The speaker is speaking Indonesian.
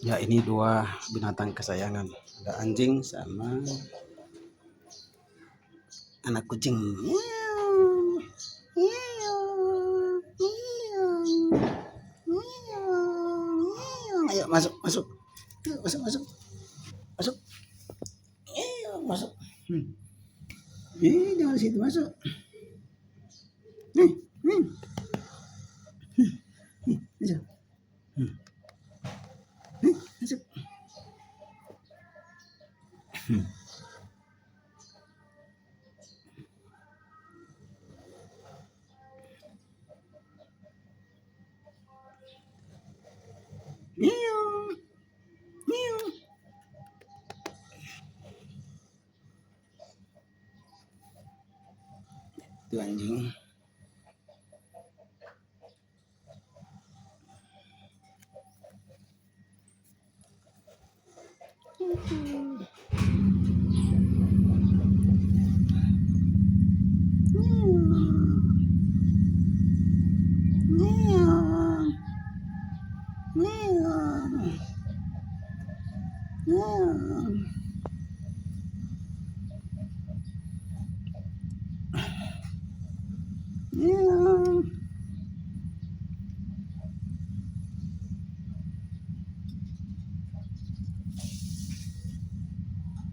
Ya, ini dua binatang kesayangan. Ada anjing sama anak kucing. Ayo masuk, masuk. Ayo, masuk, masuk. Masuk. Ayo, masuk. Jangan di situ, masuk. Nih, nih. Masuk. Masuk. Miau. Miau. Itu anjing.